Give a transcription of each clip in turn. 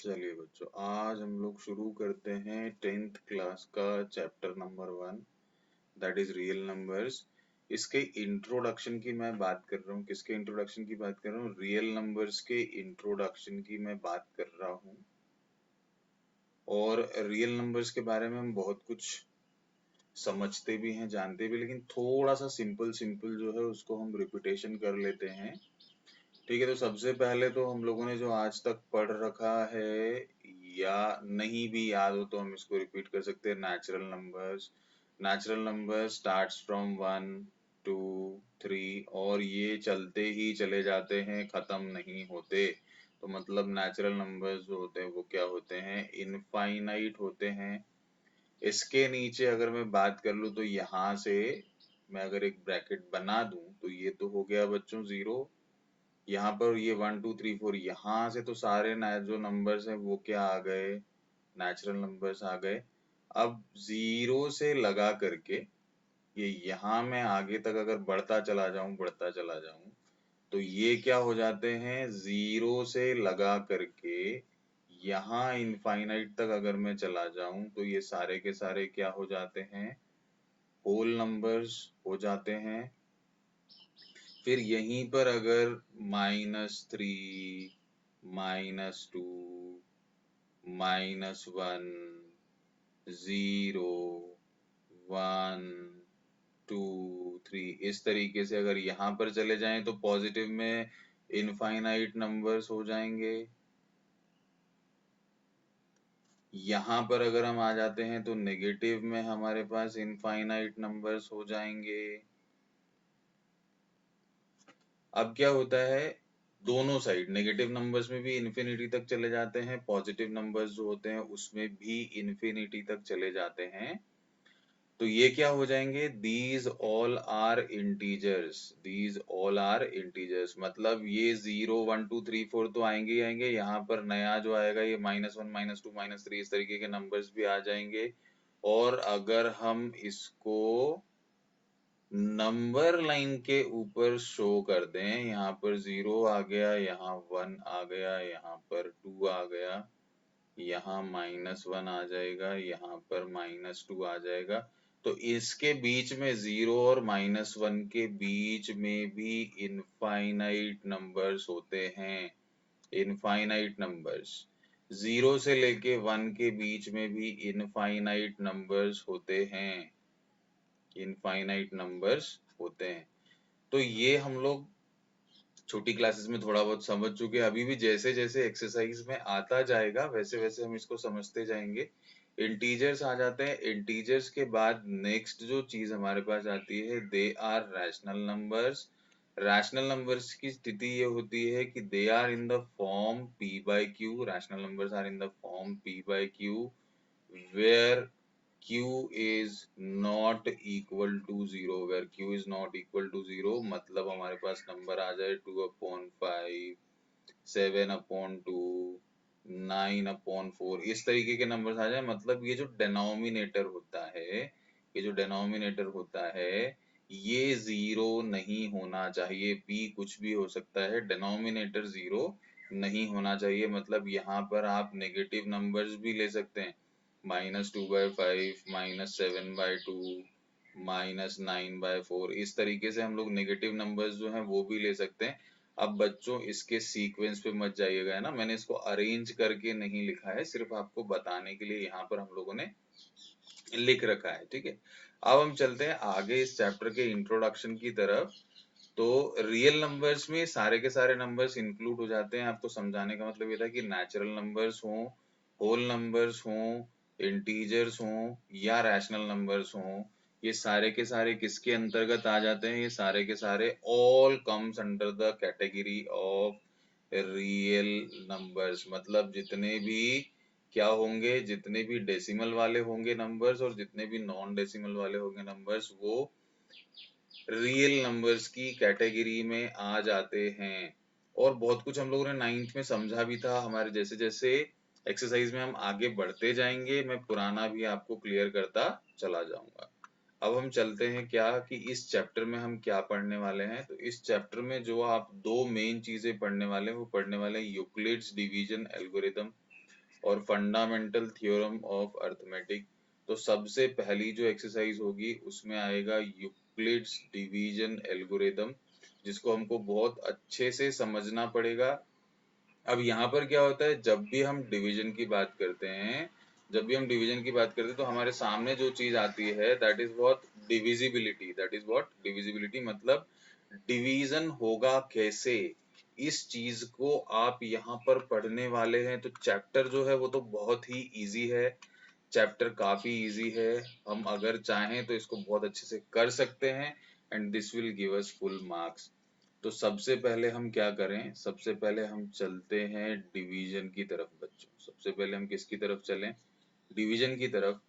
चलिए बच्चों, आज हम लोग शुरू करते हैं 10th क्लास का chapter number 1, that is real numbers. इसके इंट्रोडक्शन की मैं बात कर रहा हूँ। किसके इंट्रोडक्शन की बात कर रहा हूँ? रियल नंबर्स के इंट्रोडक्शन की मैं बात कर रहा हूँ। और रियल नंबर्स के बारे में हम बहुत कुछ समझते भी हैं, जानते भी, लेकिन थोड़ा सा सिंपल सिंपल जो है उसको हम रिपीटेशन कर लेते हैं। ठीक है, तो सबसे पहले तो हम लोगों ने जो आज तक पढ़ रखा है या नहीं भी याद हो तो हम इसको रिपीट कर सकते हैं। Natural numbers, natural number starts from 1 2 3 और ये चलते ही चले जाते हैं, खत्म नहीं होते। तो मतलब नेचुरल नंबर्स जो होते हैं वो क्या होते हैं? इनफाइनाइट होते हैं। इसके नीचे अगर मैं बात कर लूँ तो यहाँ से मैं अगर एक ब्रैकेट बना दूं तो ये तो हो गया बच्चों जीरो। यहाँ पर ये 1 2 3 4, यहाँ से तो सारे जो नंबर्स हैं वो क्या आ गए? नेचुरल नंबर्स आ गए। अब जीरो से लगा करके ये यहाँ मैं आगे तक अगर बढ़ता चला जाऊं तो ये क्या हो जाते हैं? जीरो से लगा करके यहाँ इनफाइनाइट तक अगर मैं चला जाऊं तो ये सारे के सारे क्या हो जाते हैं? होल नंबर्स हो जाते हैं। फिर यहीं पर अगर -3 -2 -1 0 1 2 3 इस तरीके से अगर यहाँ पर चले जाएं तो पॉजिटिव में इनफाइनाइट नंबर्स हो जाएंगे। यहाँ पर अगर हम आ जाते हैं तो नेगेटिव में हमारे पास इनफाइनाइट नंबर्स हो जाएंगे। अब क्या होता है? दोनों साइड नेगेटिव नंबर्स में भी इन्फिनिटी तक चले जाते हैं, पॉजिटिव नंबर्स जो होते हैं उसमें भी इन्फिनिटी तक चले जाते हैं। तो ये क्या हो जाएंगे? These all are integers, these all are integers मतलब ये 0 1 2 3 4 तो आएंगे ही आएंगे। यहाँ पर नया जो आएगा ये -1 -2 -3 इस तरीके के नंबर्स भी आ जाएंगे। और अगर हम इसको नंबर लाइन के ऊपर शो कर दें, यहाँ पर 0 आ गया, यहाँ 1 आ गया, यहाँ पर 2 आ गया, यहाँ -1 आ जाएगा, यहाँ पर -2 आ जाएगा। तो इसके बीच में 0 और -1 के बीच में भी इनफाइनाइट नंबर्स होते हैं। इनफाइनाइट नंबर्स 0 से लेके 1 के बीच में भी इनफाइनाइट नंबर्स होते हैं। इनफाइनाइट नंबर्स होते हैं। तो ये हम लोग छोटी क्लासेस में थोड़ा बहुत समझ चुके हैं। अभी भी जैसे जैसे एक्सरसाइज में आता जाएगा वैसे वैसे हम इसको समझते जाएंगे। इंटीजर्स आ जाते हैं। इंटीजर्स के बाद नेक्स्ट जो चीज हमारे पास आती है, they are rational numbers. Rational numbers की स्थिति ये होती है कि they are in the form p by q। Rational numbers are in the form p by q where q is not equal to 0। where q is not equal to 0 मतलब हमारे पास number आ जाए 2/5 7/2 9/4 इस तरीके के नंबर्स आ जाए। मतलब ये जो डिनोमिनेटर होता है, ये जो डिनोमिनेटर होता है ये 0 नहीं होना चाहिए। p कुछ भी हो सकता है, डिनोमिनेटर 0 नहीं होना चाहिए। मतलब यहाँ पर आप नेगेटिव नंबर्स भी ले सकते हैं, -2/5 -7/2 -9/4 इस तरीके से हम लोग नेगेटिव नंबर्स जो हैं वो भी ले सकते हैं। अब बच्चों इसके सीक्वेंस पे मत जाइएगा, है ना, मैंने इसको अरेंज करके नहीं लिखा है, सिर्फ आपको बताने के लिए यहाँ पर हम लोगों ने लिख रखा है। ठीक है, अब हम चलते हैं आगे इस चैप्टर के इंट्रोडक्शन की तरफ। तो रियल नंबर्स में सारे के सारे नंबर्स इंक्लूड हो जाते हैं। आपको समझाने का मतलब ये था कि नेचुरल नंबर्स हों, होल नंबर्स हों, इंटीजर्स हों या रैशनल नंबर्स हों, ये सारे के सारे किसके अंतर्गत आ जाते हैं? ये सारे के सारे all comes under the category of real numbers. मतलब जितने भी क्या होंगे, जितने भी डेसिमल वाले होंगे नंबर्स और जितने भी नॉन डेसिमल वाले होंगे नंबर्स, वो रियल नंबर्स की कैटेगरी में आ जाते हैं। और बहुत कुछ हम लोगों ने 9th में समझा भी था। हमारे जैसे जैसे एक्सरसाइज में हम आगे बढ़ते जाएंगे मैं पुराना भी आपको क्लियर करता चला जाऊंगा। अब हम चलते हैं क्या कि इस चैप्टर में हम क्या पढ़ने वाले हैं। तो इस चैप्टर में जो आप दो मेन चीजें पढ़ने वाले हैं वो पढ़ने वाले हैं यूक्लिड्स डिवीजन एल्गोरिथम। और फंडामेंटल थ्योरम ऑफ अर्थमेटिक। तो सबसे पहली जो एक्सरसाइज होगी उसमें आएगा यूक्लिड्स डिवीजन एल्गोरिदम, जिसको हमको बहुत अच्छे से समझना पड़ेगा। अब यहाँ पर क्या होता है, जब भी हम डिवीजन की बात करते हैं, तो हमारे सामने जो चीज आती है दैट इज व्हाट डिविजिबिलिटी, मतलब डिवीजन होगा कैसे। इस चीज को आप यहाँ पर पढ़ने वाले हैं, तो चैप्टर जो है वो तो बहुत ही इजी है, चैप्टर काफी इजी है। हम अगर चाहें तो इसको बहुत अच्छे से कर सकते हैं and this will give us full marks. तो सबसे पहले हम क्या करें, सबसे पहले हम चलते हैं डिवीजन की तरफ बच्चों। सबसे पहले हम किसकी तरफ चलें, डिवीजन की तरफ।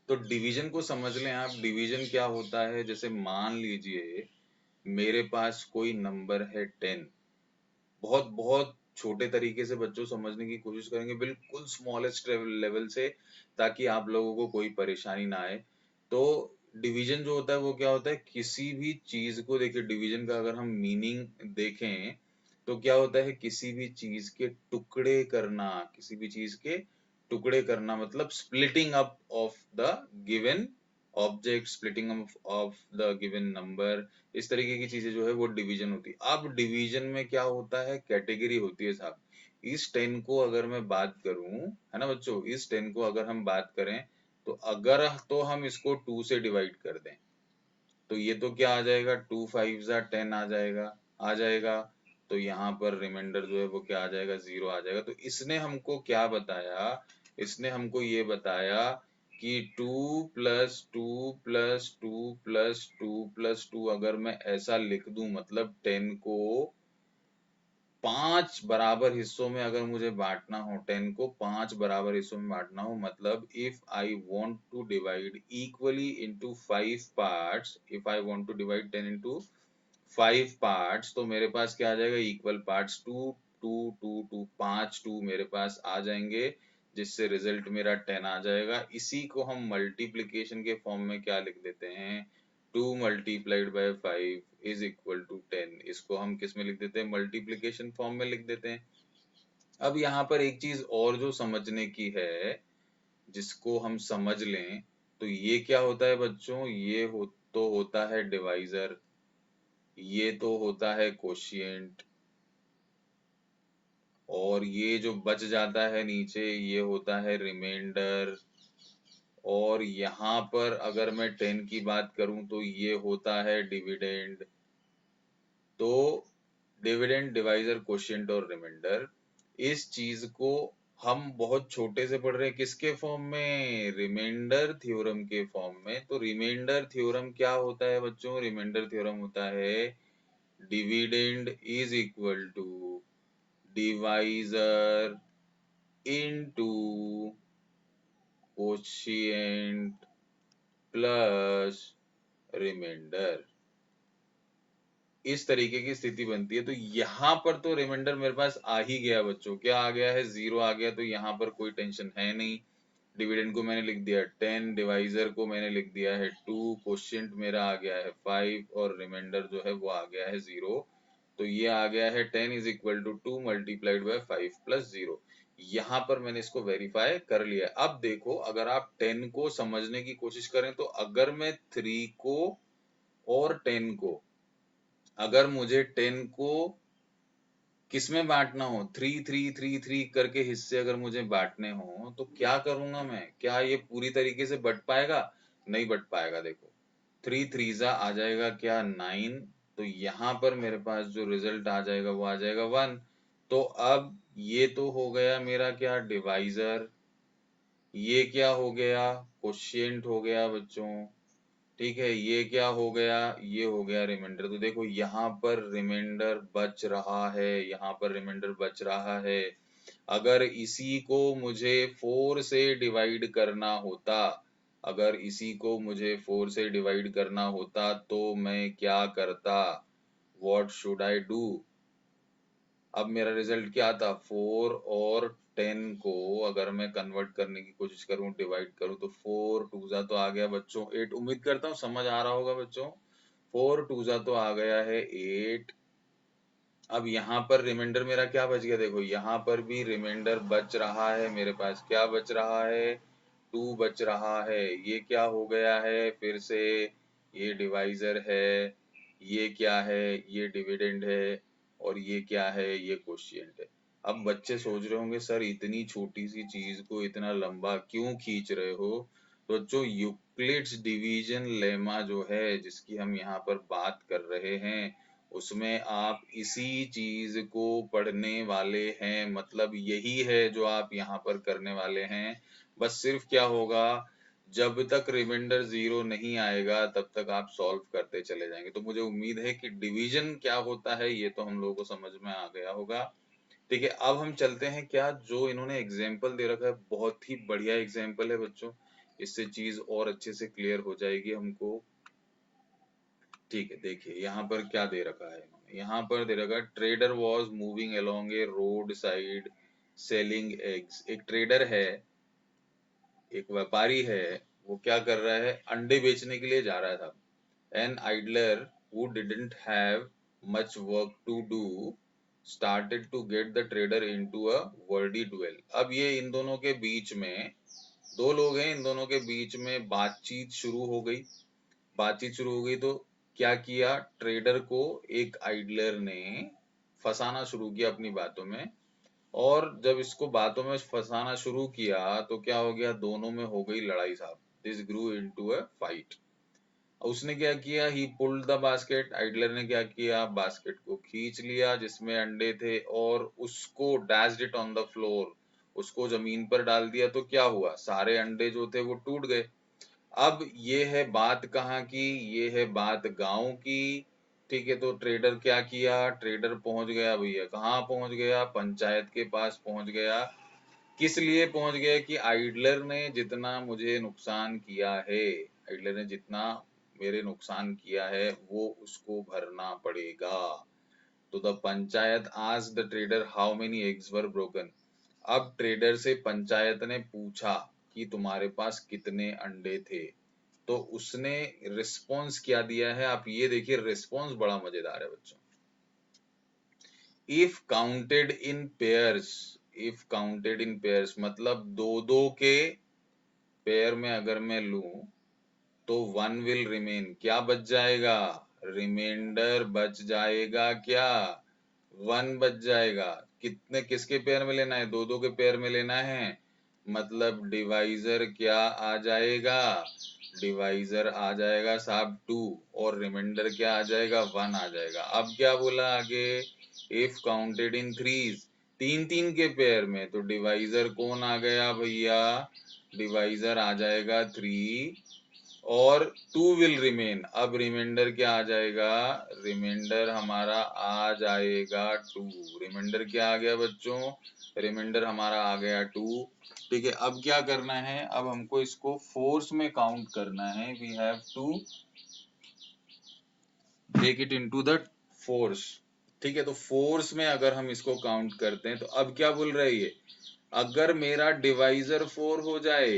तो डिवीजन को समझ लें आप, डिवीजन क्या होता है। जैसे मान लीजिए मेरे पास कोई नंबर है 10, बहुत बहुत छोटे तरीके से बच्चों समझने की कोशिश करेंगे, बिल्कुल स्मॉलेस्ट लेवल से, ताकि आप लोगों को कोई परेशानी ना आए। तो डिवीजन जो होता है वो क्या होता है, किसी भी चीज को, देखिए डिवीजन का अगर हम मीनिंग देखें तो क्या होता है, किसी भी चीज के टुकड़े करना, किसी भी चीज के टुकड़े करना, मतलब splitting up of the given object, splitting of the given number, इस तरीके की चीजें जो है वो डिवीजन होती है। अब डिवीजन में क्या होता है, कैटेगरी होती है साहब। इस 10 को अगर मैं बात करूं, है ना बच्चों, इस 10 को अगर हम बात करें, तो अगर तो हम इसको 2 से डिवाइड कर दें, तो ये तो क्या आ जाएगा, 2 5 जा 10 आ जाएगा। तो यहाँ पर रिमाइंडर जो है वो क्या आ जाएगा, 0 आ जाएगा। तो इसने हमको क्या बताया, इसने हमको ये बताया कि 2 प्लस 2 प्लस 2 प्लस 2 प्लस 2 अगर मैं ऐसा लिख दूं, मतलब 10 को 5 बराबर हिस्सों में अगर मुझे बांटना हो, 10 को 5 बराबर हिस्सों में बांटना हो, मतलब if I want to divide equally into 5 parts, if I want to divide 10 into 5 parts, तो मेरे पास क्या आ जाएगा, इक्वल पार्ट्स 2 2 2 2, 5 2 मेरे पास आ जाएंगे, जिससे रिजल्ट मेरा 10 आ जाएगा। इसी को हम मल्टीप्लिकेशन के फॉर्म में क्या लिख देते हैं, 2 multiplied by 5 is equal to 10। इसको हम किस में लिख देते हैं, मल्टीप्लिकेशन फॉर्म में लिख देते हैं। अब यहाँ पर एक चीज और जो समझने की है, जिसको हम समझ लें, तो ये क्या होता है बच्चों, ये तो होता है डिवाइजर, ये तो होता है कोशिएंट, और ये जो बच जाता है नीचे ये होता है रिमाइंडर। और यहाँ पर अगर मैं 10 की बात करूं तो ये होता है डिविडेंड। तो डिविडेंड, डिवाइजर, कोशिएंट और रिमाइंडर, इस चीज को हम बहुत छोटे से पढ़ रहे हैं, किसके फॉर्म में, रिमाइंडर थ्योरम के फॉर्म में। तो रिमाइंडर थ्योरम क्या होता है बच्चों, रिमाइंडर थ्योरम होता है dividend is equal to divisor into quotient plus remainder, इस तरीके की स्थिति बनती है। तो यहाँ पर तो रिमाइंडर मेरे पास आ ही गया बच्चों, क्या आ गया है, 0 आ गया। तो यहाँ पर कोई टेंशन है नहीं, डिविडेंड को मैंने लिख दिया 10, डिवाइजर को मैंने लिख दिया है 2, कोशिएंट मेरा आ गया है 5 और रिमाइंडर जो है वो आ गया है 0। तो ये आ गया है 10 is equal to 2 multiplied by 5 plus 0। यहाँ पर मैंने इसको वेरीफाई कर लिया। अब देखो, अगर आप 10 को समझने की कोशिश करें, तो अगर मैं 3 को और 10 को, अगर मुझे 10 को किसमें बांटना हो, 3 3 3 3 करके हिस्से अगर मुझे बांटने हो, तो क्या करूंगा मैं, क्या ये पूरी तरीके से बट पाएगा, नहीं बट पाएगा। देखो 3 3 जा आ जाएगा क्या, 9। तो यहाँ पर मेरे पास जो रिजल्ट आ जाएगा वो आ जाएगा 1। तो अब ये तो हो गया मेरा क्या, डिवाइजर, ये क्या हो गया, कोशिएंट हो गया बच्चों, ठीक है। ये क्या हो गया, ये हो गया रिमाइंडर। तो देखो यहाँ पर रिमाइंडर बच रहा है, यहाँ पर रिमाइंडर बच रहा है। अगर इसी को मुझे 4 से डिवाइड करना होता, अगर इसी को मुझे 4 से डिवाइड करना होता, तो मैं क्या करता, व्हाट शुड आई डू। अब मेरा रिजल्ट क्या था, 4 और 10 को अगर मैं कन्वर्ट करने की कोशिश करूं, डिवाइड करूं, तो 4 टू जा तो आ गया बच्चों 8। उम्मीद करता हूं समझ आ रहा होगा बच्चों। 4 टू जा तो आ गया है 8, अब यहाँ पर रिमाइंडर मेरा क्या बच गया, देखो यहाँ पर भी रिमाइंडर बच रहा है मेरे पास, क्या बच रहा है, 2 बच रहा है। ये क्या हो गया है फिर से, ये डिवाइजर है, ये क्या है, ये डिविडेंड है, और ये क्या है, ये कोशिएंट है। अब बच्चे सोच रहे होंगे सर इतनी छोटी सी चीज को इतना लंबा क्यों खींच रहे हो। तो जो यूक्लिड्स डिवीजन लेमा जो है जिसकी हम यहाँ पर बात कर रहे हैं, उसमें आप इसी चीज को पढ़ने वाले हैं, मतलब यही है जो आप यहाँ पर करने वाले हैं। बस सिर्फ क्या होगा, जब तक रिमाइंडर 0 नहीं आएगा तब तक आप सॉल्व करते चले जाएंगे। तो मुझे उम्मीद है कि डिवीजन क्या होता है ये तो हम लोगों को समझ में आ गया होगा। ठीक है, अब हम चलते हैं, क्या जो इन्होंने एग्जाम्पल दे रखा है बहुत ही बढ़िया एग्जाम्पल है बच्चों, इससे चीज और अच्छे से क्लियर हो जाएगी हमको। ठीक है, देखिए यहाँ पर क्या दे रखा है इन्होंने, यहाँ पर दे रखा है trader was moving along A road side selling eggs. एक ट्रेडर है, एक व्यापारी है, वो क्या कर रहा है, अंडे बेचने के लिए जा रहा था। An idler who didn't have much work to do started to get the trader into a wordy duel. अब ये इन दोनों के बीच में, दो लोग हैं, इन दोनों के बीच में बातचीत शुरू हो गई। बातचीत शुरू हो गई तो क्या किया, ट्रेडर को एक आइडलर ने फंसाना शुरू किया अपनी बातों में। और जब इसको बातों में फंसाना शुरू किया तो क्या हो गया, दोनों में हो गई लड़ाई साहब। This grew into a fight. उसने क्या किया, he pulled the basket, idler ने क्या किया, बास्केट को खींच लिया जिसमें अंडे थे और उसको dashed it on the floor, उसको जमीन पर डाल दिया। तो क्या हुआ, सारे अंडे जो थे वो टूट गए। अब ये है बात कहाँ की, ये है बात गांव की। ठीक है, तो ट्रेडर क्या किया, ट्रेडर पहुंच गया भैया, कहाँ पहुंच गया, पंचायत के पास पहुंच गया। किस लिए पहुंच गया कि आइडलर ने जितना मुझे नुकसान किया है, आइडलर ने जितना मेरे नुकसान किया है वो उसको भरना पड़ेगा। तो the panchayat asked the trader how many eggs were broken. अब ट्रेडर से पंचायत ने पूछा कि तुम्हारे पास कितने अंडे थे। तो उसने रिस्पॉन्स क्या दिया है, आप ये देखिए, रिस्पॉन्स बड़ा मजेदार है बच्चों। If counted in pairs, if counted in pairs मतलब दो दो के पेयर में अगर मैं लूं तो 1 विल रिमेन, क्या बच जाएगा, रिमाइंडर बच जाएगा, क्या 1 बच जाएगा। कितने, किसके पेयर में लेना है, दो दो के पेयर में लेना है, मतलब डिवाइजर क्या आ जाएगा, डिवाइजर आ जाएगा साहब 2, और रिमाइंडर क्या आ जाएगा, 1 आ जाएगा। अब क्या बोला आगे, इफ काउंटेड इन थ्रीज, तीन तीन के पेयर में, तो डिवाइजर कौन आ गया भैया, डिवाइजर आ जाएगा 3, और 2 विल रिमेन। अब रिमाइंडर क्या आ जाएगा, रिमाइंडर हमारा आ जाएगा 2। रिमाइंडर क्या आ गया बच्चों, रिमाइंडर हमारा आ गया 2। ठीक है, अब क्या करना है, अब हमको इसको फोर्स में काउंट करना है। We have to take it into the force. ठीक है, तो फोर्स में अगर हम इसको काउंट करते हैं तो अब क्या बोल रहा है ये, अगर मेरा डिवाइजर 4 हो जाए,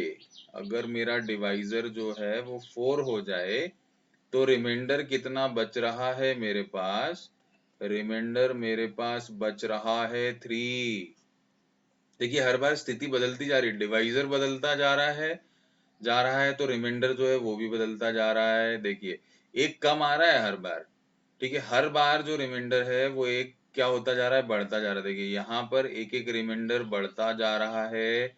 अगर मेरा डिवाइजर जो है वो 4 हो जाए तो रिमाइंडर कितना बच रहा है मेरे पास, रिमाइंडर मेरे पास बच रहा है 3। देखिए हर बार स्थिति बदलती जा रही है, डिवाइजर बदलता जा रहा है तो रिमाइंडर जो है वो भी बदलता जा रहा है। देखिए एक कम आ रहा है हर बार। ठीक है, हर बार जो रिमाइंडर है वो एक क्या होता जा रहा है, बढ़ता जा रहा है। देखिए यहाँ पर एक एक रिमाइंडर बढ़ता जा रहा है,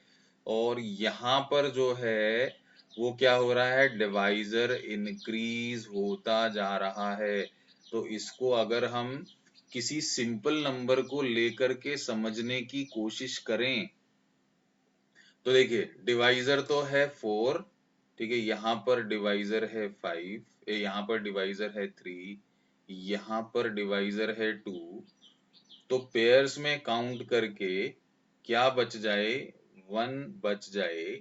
और यहाँ पर जो है वो क्या हो रहा है, डिवाइजर इंक्रीज होता जा रहा है। तो इसको अगर हम किसी सिंपल नंबर को लेकर के समझने की कोशिश करें तो देखिए डिवाइजर तो है 4, ठीक है, यहाँ पर डिवाइजर है 5, यहाँ पर डिवाइजर है 3, यहाँ पर डिवाइजर है 2। तो पेयर्स में काउंट करके क्या बच जाए, 1 बच जाए।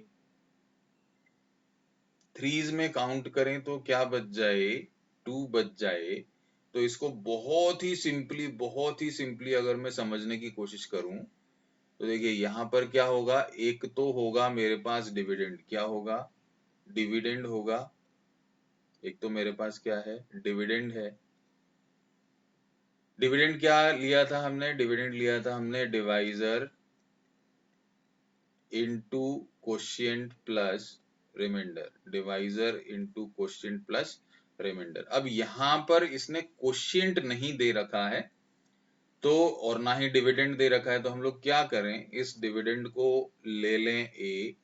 थ्रीज में काउंट करें तो क्या बच जाए, 2 बच जाए। तो इसको बहुत ही सिंपली अगर मैं समझने की कोशिश करूं तो देखिए यहाँ पर क्या होगा, एक तो होगा मेरे पास डिविडेंड, क्या होगा, डिविडेंड होगा। एक तो मेरे पास क्या है, डिविडेंड है। डिविडेंड क्या लिया था हमने? डिविडेंड लिया था हमने divisor into quotient plus remainder, divisor into quotient plus remainder. अब यहाँ पर इसने क्वोशिएंट नहीं दे रखा है तो, और ना ही डिविडेंड दे रखा है, तो हम लोग क्या करें, इस डिविडेंड को ले लें ए,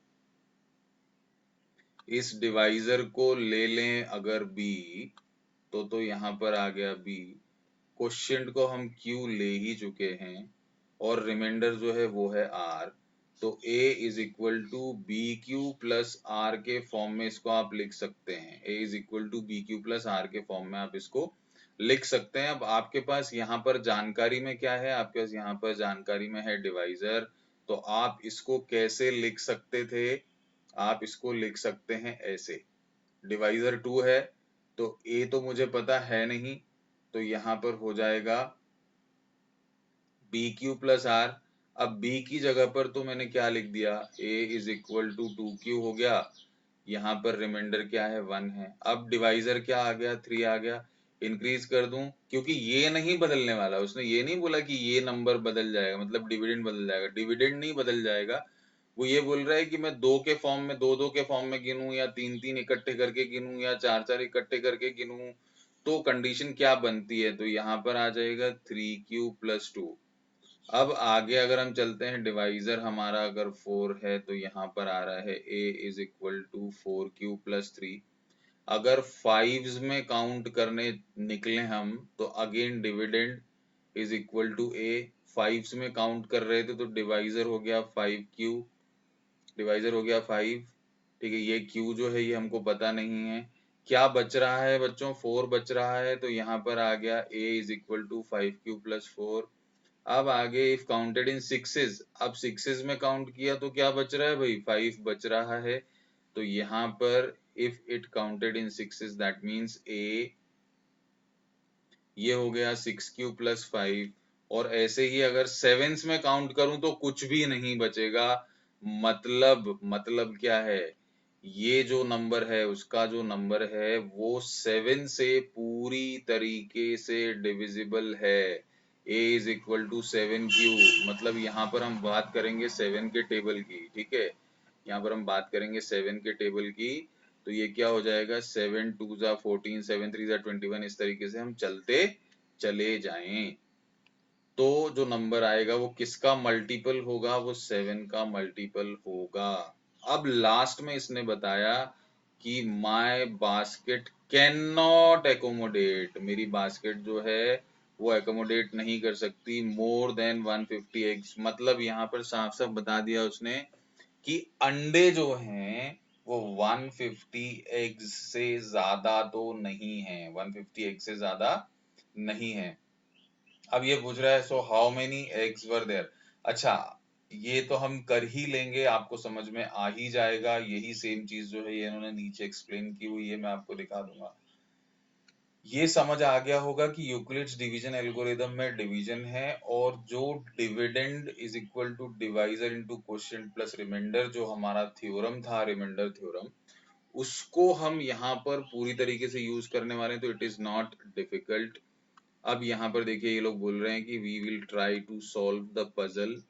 इस डिवाइजर को ले लें अगर बी, तो यहाँ पर आ गया बी, क्वोशिएंट को हम क्यू ले ही चुके हैं और रिमाइंडर जो है वो है आर, तो a is equal to B Q plus r के फॉर्म में इसको आप लिख सकते हैं, a is equal to B Q plus r के फॉर्म में आप इसको लिख सकते हैं। अब आपके पास यहाँ पर जानकारी में क्या है, आपके पास यहाँ पर जानकारी में है डिवाइजर, तो आप इसको कैसे लिख सकते थे, आप इसको लिख सकते हैं ऐसे, डिवाइजर 2 है तो a तो मुझे पता है नहीं, तो यहाँ पर हो जाएगा बी क्यू प्लस आर। अब b की जगह पर तो मैंने क्या लिख दिया, a is equal to 2q हो गया, यहाँ पर रिमाइंडर क्या है 1 है। अब डिवाइजर क्या आ गया, 3 आ गया। इंक्रीज कर दूं क्योंकि ये नहीं बदलने वाला, उसने ये नहीं बोला कि ये नंबर बदल जाएगा मतलब डिविडेंड बदल जाएगा, डिविडेंड नहीं बदल जाएगा। वो ये बोल रहा है कि मैं दो के फॉर्म में, दो दो के फॉर्म में गिनूं या तीन तीन इकट्ठे करके गिनूं या चार चार इकट्ठे करके गिनूं, तो कंडीशन क्या बनती है, तो यहाँ पर आ जाएगा 3q प्लस 2। अब आगे अगर हम चलते हैं, डिवाइजर हमारा अगर 4 है तो यहाँ पर आ रहा है a is equal to 4q plus 3। अगर फाइव्स में काउंट करने निकले हम तो again dividend is equal to a, fives में काउंट कर रहे थे तो डिवाइजर हो गया 5q, डिवाइजर हो गया 5, ठीक है। ये q जो है ये हमको पता नहीं है, क्या बच रहा है बच्चों, 4 बच रहा है, तो यहाँ पर आ गया a is equal to 5q plus 4। अब आगे इफ काउंटेड इन सिक्सेस, अब सिक्सेस में काउंट किया तो क्या बच रहा है भाई, 5 बच रहा है, तो यहाँ पर if it counted in sixes that means a, ये हो गया 6q प्लस 5। और ऐसे ही अगर सेवेंस में काउंट करूं तो कुछ भी नहीं बचेगा, मतलब क्या है, ये जो नंबर है उसका जो नंबर है वो 7 से पूरी तरीके से डिविजिबल है। a is equal to 7q, मतलब यहाँ पर हम बात करेंगे 7 के टेबल की, ठीक है, यहाँ पर हम बात करेंगे 7 के टेबल की, तो ये क्या हो जाएगा 7 2 जा 14, 7 3 जा 21, इस तरीके से हम चलते चले जाएं, तो जो नंबर आएगा वो किसका मल्टीपल होगा, वो 7 का मल्टीपल होगा। अब लास्ट में इसने बताया कि my basket can not accommodate, मेरी बास्केट जो है वो एकोमोडेट नहीं कर सकती मोर देन 150 एग्स, मतलब यहाँ पर साफ साफ बता दिया उसने कि अंडे जो हैं वो 150 एग्स से ज्यादा तो नहीं है, 150 एग्स से ज्यादा नहीं है। अब ये पूछ रहा है so how many eggs were there, अच्छा ये तो हम कर ही लेंगे, आपको समझ में आ ही जाएगा, यही सेम चीज जो है ये इन्होंने नीचे एक्सप्लेन की हुई है, मैं आपको दिखा दूंगा। ये समझ आ गया होगा कि यूक्लिड्स डिवीजन एल्गोरिदम में डिवीजन है, और जो dividend is equal to divisor into quotient plus remainder जो हमारा थ्योरम था, रिमाइंडर थ्योरम, उसको हम यहाँ पर पूरी तरीके से यूज करने वाले हैं, तो इट इज नॉट डिफिकल्ट। अब यहाँ पर देखिए ये लोग बोल रहे हैं कि we will try to solve the puzzle,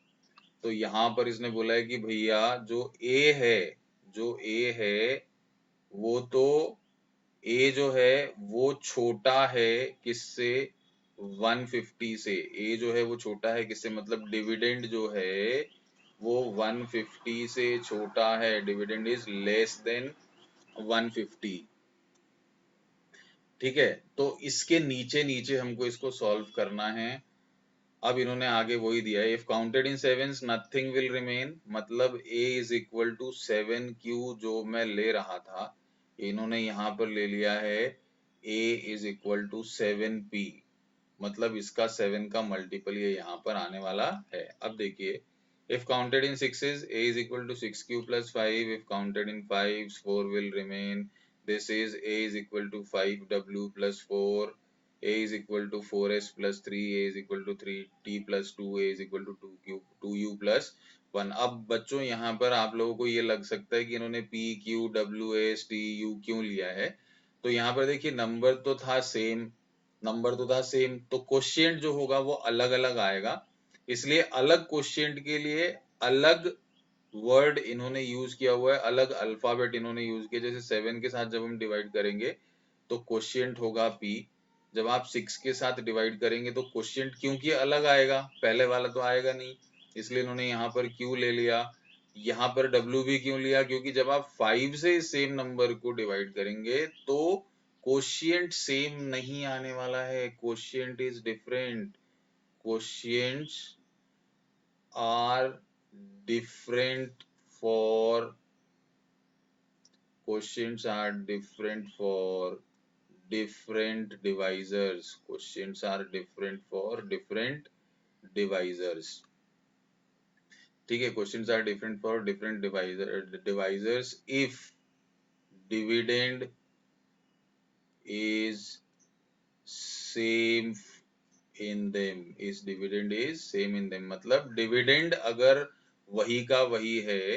तो यहाँ पर इसने बोला है कि भैया जो ए है, जो ए है वो तो, ए जो है वो छोटा है किससे, 150 से, ए जो है वो छोटा है किससे, मतलब डिविडेंड जो है वो 150 से छोटा है, डिविडेंड इज लेस देन 150, ठीक है। तो इसके नीचे नीचे हमको इसको सॉल्व करना है। अब इन्होंने आगे वही दिया है, if counted in sevens nothing will remain, मतलब a is equal to 7q जो मैं ले रहा था, इन्होंने यहाँ पर ले लिया है a is equal to 7p, मतलब इसका 7 का मल्टीपल ये यहाँ पर आने वाला है। अब देखिए if counted in sixes a is equal to 6q plus 5, if counted in fives 4 will remain, this is a is equal to 5w plus 4, a is equal to 4s plus 3, a is equal to 3t plus 2, a is equal to 2u plus 1। अब बच्चों यहाँ पर आप लोगों को ये लग सकता है कि इन्होंने p q w s t u क्यों लिया है, तो यहाँ पर देखिए नंबर तो था सेम, नंबर तो था सेम, तो क्वोशिएंट जो होगा वो अलग अलग आएगा। इसलिए अलग क्वोशिएंट के लिए अलग वर्ड इन्होंने यूज किया हुआ है, अलग अल्फाबेट इन्होंने यूज किया। जैसे 7 के साथ जब हम डिवाइड करेंगे तो क्वोशिएंट होगा p, जब आप 6 के साथ डिवाइड करेंगे तो क्वोशिएंट क्योंकि अलग आएगा, पहले वाला तो आएगा नहीं, इसलिए इन्होंने यहाँ पर q ले लिया। यहाँ पर w भी क्यों लिया, क्योंकि जब आप 5 से सेम नंबर को डिवाइड करेंगे तो क्वोशिएंट सेम नहीं आने वाला है, quotient is different, quotients are different for quotients are different for different divisors, quotients are different for different divisors, ठीक है। quotients are different for different divisors if dividend is same in them, is dividend is same in them, मतलब dividend अगर वही का वही है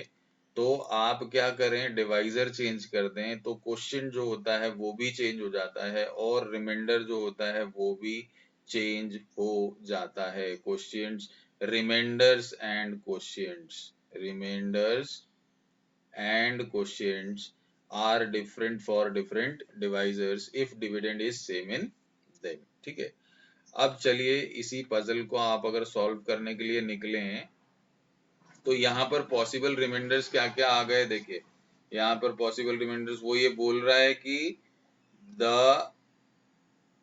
तो आप क्या करें, डिवाइजर चेंज कर दें तो क्वेश्चन जो होता है वो भी चेंज हो जाता है और रिमाइंडर जो होता है वो भी चेंज हो जाता है। Questions, remainders and questions, remainders and questions are different for different divisors if dividend is same in them, ठीक है। अब चलिए इसी पजल को आप अगर सॉल्व करने के लिए निकले हैं तो यहाँ पर पॉसिबल रिमाइंडर्स क्या क्या आ गए, देखिए यहाँ पर पॉसिबल रिमाइंडर्स वो ये बोल रहा है कि the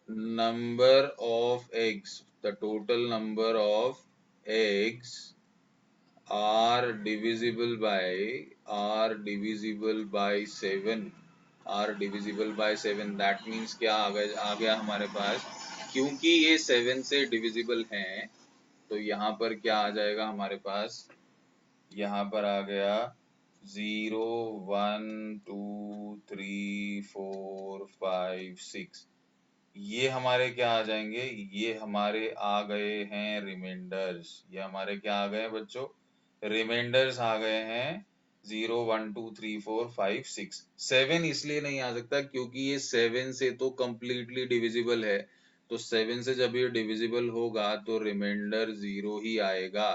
number of eggs, the total number of eggs are divisible by 7, are divisible by 7, that means क्या आ गया हमारे पास, क्योंकि ये 7 से डिविजिबल हैं तो यहाँ पर क्या आ जाएगा हमारे पास, यहाँ पर आ गया 0 1 2 3 4 5 6, ये हमारे क्या आ जाएंगे, ये हमारे आ गए हैं रिमाइंडर्स, ये हमारे क्या आ गए हैं बच्चों, रिमाइंडर्स आ गए हैं। 0 1 2 3 4 5 6, 7 इसलिए नहीं आ सकता क्योंकि ये 7 से तो कंप्लीटली डिविजिबल है, तो 7 से जब ये डिविजिबल होगा तो रिमाइंडर 0 ही आएगा।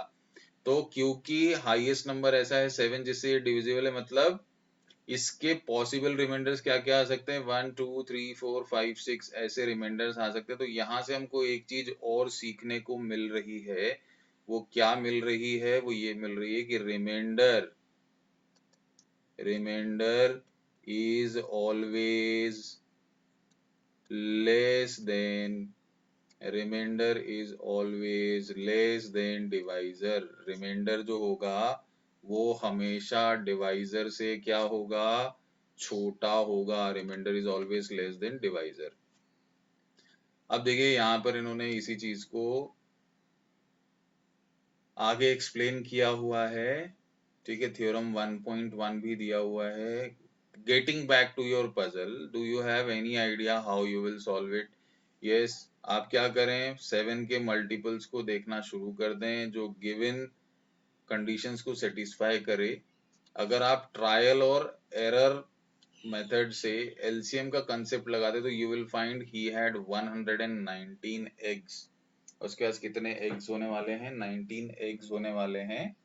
तो क्योंकि हाईएस्ट नंबर ऐसा है 7 जिससे ये डिविजिबल है, मतलब इसके पॉसिबल रिमाइंडर्स क्या क्या आ सकते हैं, 1 2 3 4 5 6 ऐसे रिमाइंडर्स आ सकते हैं। तो यहाँ से हमको एक चीज और सीखने को मिल रही है, वो क्या मिल रही है, वो ये मिल रही है कि remainder is always less than, remainder is always less than divisor, remainder जो होगा वो हमेशा डिवाइजर से क्या होगा, छोटा होगा, remainder is always less than divisor. अब देखिए यहाँ पर इन्होंने इसी चीज को आगे एक्सप्लेन किया हुआ है, ठीक है। थ्योरम 1.1 भी दिया हुआ है। Getting back to your puzzle, do you have any idea how you will solve it? Yes, आप क्या करें, 7 के मल्टीपल्स को देखना शुरू कर दें जो गिवन कंडीशंस को सेटिस्फाई करे। अगर आप ट्रायल और एरर मेथड से एलसीएम का कंसेप्ट लगाते तो you will find he had 119 eggs, उसके पास कितने एग्स होने वाले हैं, 19 एग्स होने वाले हैं।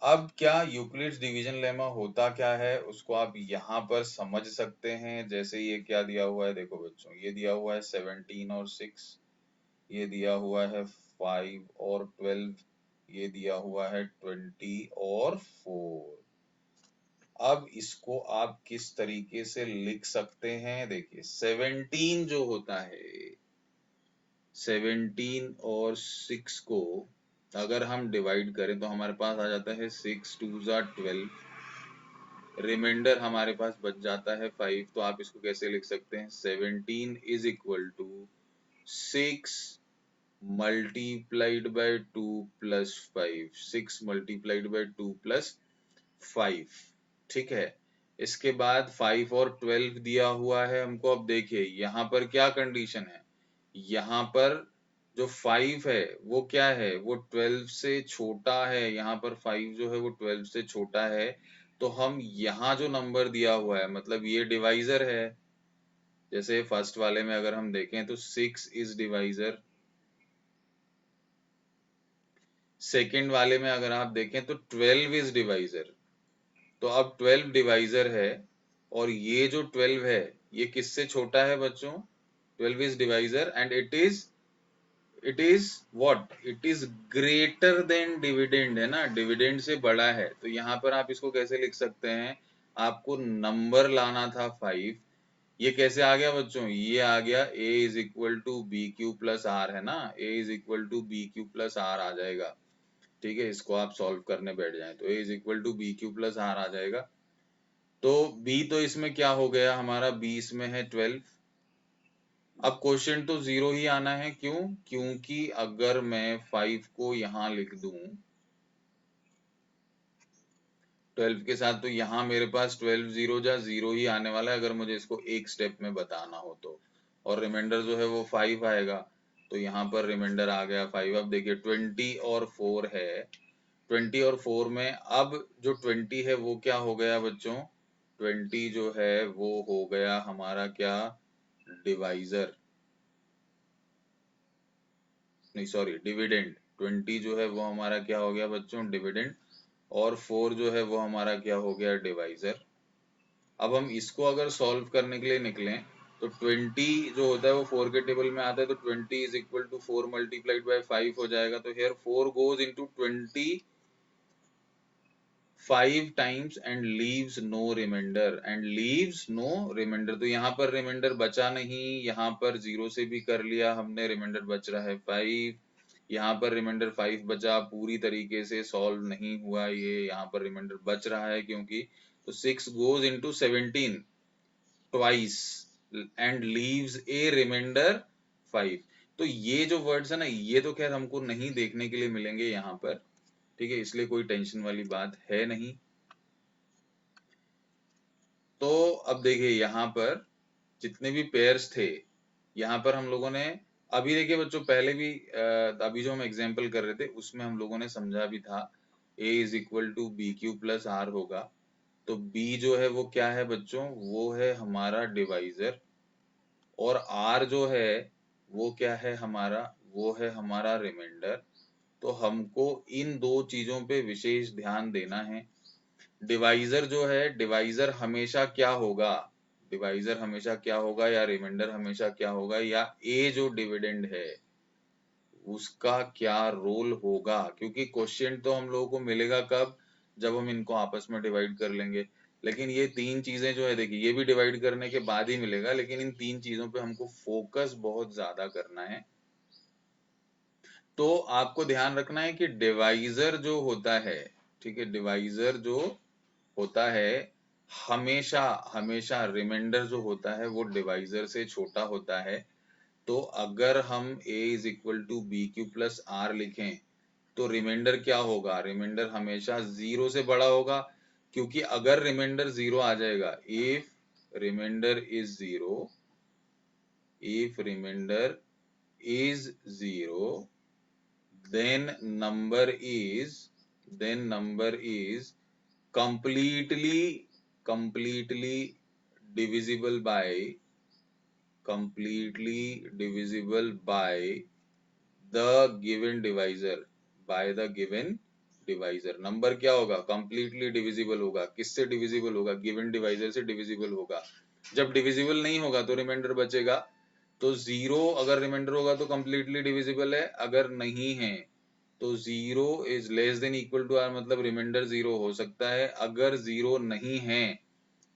अब क्या यूक्लिड्स डिवीजन लेमा होता क्या है उसको आप यहाँ पर समझ सकते हैं। जैसे ये क्या दिया हुआ है, देखो बच्चों ये दिया हुआ है 17 और 6, ये दिया हुआ है 5 और 12, ये दिया हुआ है 20 और 4। अब इसको आप किस तरीके से लिख सकते हैं, देखिए 17 जो होता है, 17 और 6 को अगर हम डिवाइड करें तो हमारे पास आ जाता है 6 2 12, रिमाइंडर हमारे पास बच जाता है 5। तो आप इसको कैसे लिख सकते हैं, 17 is equal to 6 multiplied by 2 plus 5, 6 multiplied by 2 plus 5, ठीक है। इसके बाद 5 और 12 दिया हुआ है हमको। अब देखिए यहाँ पर क्या कंडीशन है, यहाँ पर जो 5 है वो क्या है, वो 12 से छोटा है, यहाँ पर 5 जो है वो 12 से छोटा है। तो हम यहाँ जो नंबर दिया हुआ है मतलब ये डिवाइजर है, जैसे फर्स्ट वाले में अगर हम देखें तो 6 इज डिवाइजर, सेकंड वाले में अगर आप देखें तो 12 इज डिवाइजर। तो अब 12 डिवाइजर है और ये जो 12 है ये किससे छोटा है बच्चों? 12 is divisor and it is what? It is greater than dividend, है ना, डिविडेंड से बड़ा है। तो यहाँ पर आप इसको कैसे लिख सकते हैं? आपको नंबर लाना था 5, ये कैसे आ गया बच्चों? ये आ गया a is equal to B Q plus R, है ना, a is equal to B Q plus R आ जाएगा। ठीक है, इसको आप सॉल्व करने बैठ जाएं तो a is equal to B Q plus R आ जाएगा। तो b तो इसमें क्या हो गया हमारा? b इसमें है 12। अब क्वेश्चन तो 0 ही आना है, क्यों? क्योंकि अगर मैं 5 को यहां लिख दूं 12 के साथ, तो यहाँ मेरे पास 12 0 जा 0 ही आने वाला है अगर मुझे इसको एक स्टेप में बताना हो तो। और रिमाइंडर जो है वो 5 आएगा, तो यहाँ पर रिमाइंडर आ गया 5। अब देखिए 20 और 4 है, 20 और 4 में अब जो 20 है वो क्या हो गया बच्चों? 20 जो है वो हो गया हमारा क्या? डिवाइजर, नहीं सॉरी डिविडेंड। 20 जो है वो हमारा क्या हो गया बच्चों? डिविडेंड। और 4 जो है वो हमारा क्या हो गया? डिवाइजर। अब हम इसको अगर सॉल्व करने के लिए निकलें तो 20 जो होता है वो 4 के टेबल में आता है, तो 20 is equal to 4 multiplied by 5 हो जाएगा। तो here 4 goes into 20 5 times and leaves no remainder, and leaves no remainder. तो यहाँ पर रिमाइंडर बचा नहीं, यहाँ पर 0 से भी कर लिया हमने, रिमाइंडर बच रहा है 5। यहाँ पर रिमाइंडर 5 बचा, पूरी तरीके से सॉल्व नहीं हुआ ये, यहाँ पर रिमाइंडर बच रहा है क्योंकि, तो 6 goes into 17 twice and leaves a remainder 5। तो ये जो वर्ड्स है ना, ये तो खैर हमको नहीं देखने के लिए मिलेंगे यहाँ पर, ठीक है, इसलिए कोई टेंशन वाली बात है नहीं। तो अब देखिए यहाँ पर जितने भी पेयर्स थे, यहाँ पर हम लोगों ने, अभी देखिए बच्चों पहले भी अभी जो हम एग्जाम्पल कर रहे थे उसमें हम लोगों ने समझा भी था a is equal to B Q plus r होगा। तो b जो है वो क्या है बच्चों? वो है हमारा डिवाइजर, और r जो है वो क्या है हमारा? वो है हमारा रिमाइंडर। तो हमको इन दो चीजों पे विशेष ध्यान देना है। डिवाइजर जो है, डिवाइजर हमेशा क्या होगा? डिवाइजर हमेशा क्या होगा, या रिमाइंडर हमेशा क्या होगा, या ए जो डिविडेंड है उसका क्या रोल होगा? क्योंकि क्वेश्चन तो हम लोगों को मिलेगा कब? जब हम इनको आपस में डिवाइड कर लेंगे। लेकिन ये तीन चीजें जो है, देखिए ये भी डिवाइड करने के बाद ही मिलेगा, लेकिन इन तीन चीजों पे हमको फोकस बहुत ज्यादा करना है। तो आपको ध्यान रखना है कि डिवाइजर जो होता है, ठीक है, डिवाइजर जो होता है हमेशा हमेशा रिमाइंडर जो होता है वो डिवाइजर से छोटा होता है। तो अगर हम a is equal to B Q plus r लिखें तो रिमाइंडर क्या होगा? रिमाइंडर हमेशा 0 से बड़ा होगा, क्योंकि अगर रिमाइंडर 0 आ जाएगा, if remainder is 0, if remainder is 0, then number is then number is completely completely divisible by completely divisible by the given divisor, by the given divisor. Number क्या होगा? कंप्लीटली डिविजिबल होगा। किससे डिविजिबल होगा? Given divisor से divisible होगा। जब divisible नहीं होगा तो रिमाइंडर बचेगा। तो 0 अगर रिमाइंडर होगा तो कंप्लीटली डिविजिबल है, अगर नहीं है तो 0 is less than equal to r, मतलब रिमाइंडर 0 हो सकता है। अगर 0 नहीं है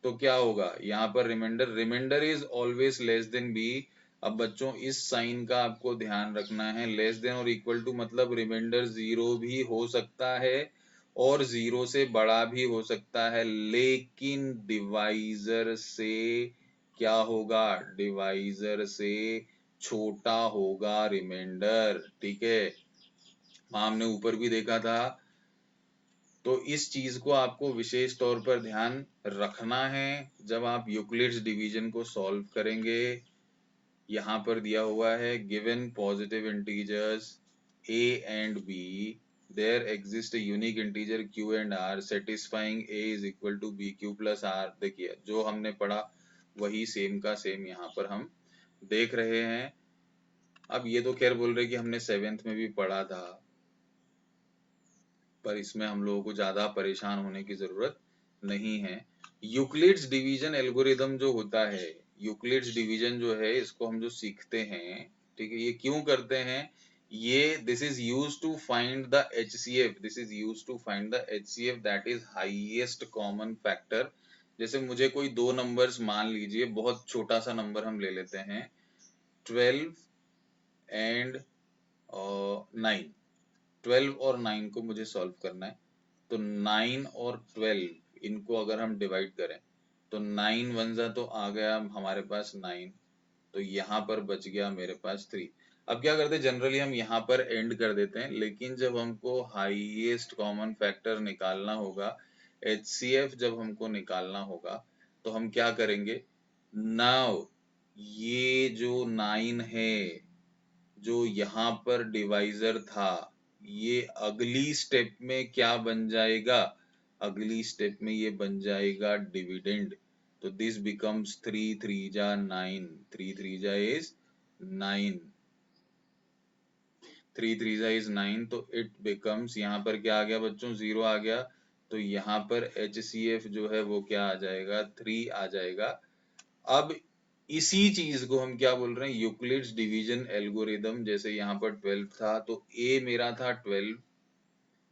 तो क्या होगा? यहाँ पर remainder is always less than b. अब बच्चों इस साइन का आपको ध्यान रखना है, लेस देन और इक्वल टू मतलब रिमाइंडर 0 भी हो सकता है और 0 से बड़ा भी हो सकता है, लेकिन डिवाइजर से क्या होगा? डिवाइजर से छोटा होगा रिमाइंडर, ठीक है। हमने ऊपर भी देखा था। तो इस चीज को आपको विशेष तौर पर ध्यान रखना है जब आप यूक्लिड्स डिवीजन को सॉल्व करेंगे। यहाँ पर दिया हुआ है given positive integers a and b, there exist unique integer q and r satisfying a is equal to B Q plus r. देखिए जो हमने पढ़ा वही सेम का सेम यहाँ पर हम देख रहे हैं। अब ये तो खैर बोल रहे कि हमने 7th में भी पढ़ा था, पर इसमें हम लोगों को ज्यादा परेशान होने की जरूरत नहीं है। यूक्लिड्स डिवीजन एल्गोरिदम जो होता है, यूक्लिड्स डिवीजन जो है, इसको हम जो सीखते हैं, ठीक है, ये क्यों करते हैं, ये this is use to find the HCF, this is use to find the HCF that is highest common factor. जैसे मुझे कोई दो नंबर्स मान लीजिए, बहुत छोटा सा नंबर हम ले लेते हैं, 12 एंड 9, 12 और 9 को मुझे सॉल्व करना है। तो 9 और 12 इनको अगर हम डिवाइड करें तो 9 वन जा तो आ गया हमारे पास 9, तो यहाँ पर बच गया मेरे पास 3। अब क्या करते हैं, जनरली हम यहाँ पर एंड कर देते हैं, लेकिन जब हमको हाईएस्ट कॉमन फैक्टर निकालना होगा, एचसीएफ जब हमको निकालना होगा, तो हम क्या करेंगे, नाउ ये जो 9 है, जो यहाँ पर डिवाइजर था, ये अगली स्टेप में क्या बन जाएगा, अगली स्टेप में ये बन जाएगा डिविडेंड। तो दिस बिकम्स 3 3 जा 9, 3 3 जा इज 9, 3 3 जा इज 9, तो इट बिकम्स, यहाँ पर क्या आ गया बच्चों, 0 आ गया, तो यहाँ पर HCF जो है वो क्या आ जाएगा, 3 आ जाएगा। अब इसी चीज को हम क्या बोल रहे हैं, यूक्लिड्स डिवीजन एल्गोरिदम। जैसे यहाँ पर 12 था, तो a मेरा था 12,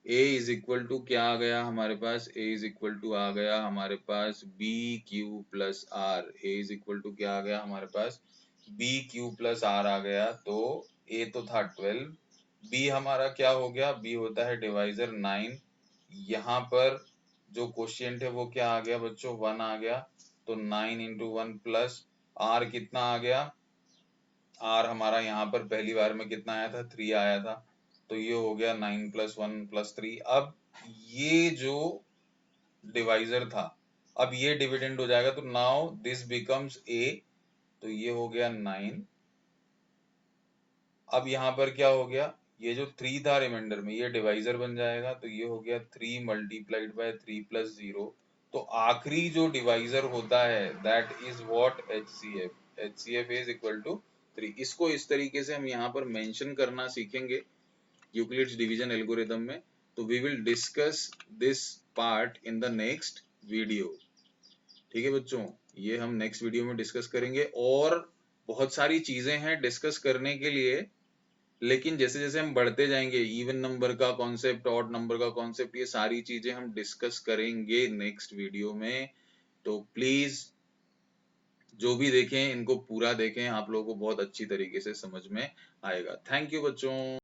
a इज इक्वल टू क्या आ गया हमारे पास, a इज इक्वल टू आ गया हमारे पास B Q plus R, a is equal to क्या आ गया हमारे पास, बी क्यू प्लस आर आ गया। तो a तो था 12, b हमारा क्या हो गया, b होता है डिवाइजर 9, यहाँ पर जो क्वोशिएंट है वो क्या आ गया बच्चों, 1 आ गया, तो 9 इंटू 1 प्लस आर कितना आ गया, आर हमारा यहाँ पर पहली बार में कितना आया था, 3 आया था, तो ये हो गया 9 प्लस 1 प्लस 3। अब ये जो डिवाइजर था, अब ये डिविडेंड हो जाएगा, तो नाउ दिस बिकम्स a, तो ये हो गया 9। अब यहाँ पर क्या हो गया, ये जो 3 था रिमाइंडर में, ये डिवाइजर बन जाएगा, तो ये हो गया 3 मल्टीप्लाइड बाय 3 प्लस 0। तो आखिरी जो डिवाइजर होता है that is what, HCF, HCF is equal to 3। इसको इस तरीके से हम यहाँ पर मेंशन करना सीखेंगे यूक्लिड्स डिवीजन एल्गोरिदम में। तो we will discuss this part in the next video, ठीक है बच्चों, ये हम नेक्स्ट वीडियो में डिस्कस करेंगे। और बहुत सारी चीजें हैं डिस्कस करने के लिए, लेकिन जैसे जैसे हम बढ़ते जाएंगे, इवन नंबर का कॉन्सेप्ट, ऑड नंबर का कॉन्सेप्ट, ये सारी चीजें हम डिस्कस करेंगे नेक्स्ट वीडियो में। तो प्लीज जो भी देखें इनको पूरा देखें, आप लोगों को बहुत अच्छी तरीके से समझ में आएगा। थैंक यू बच्चों।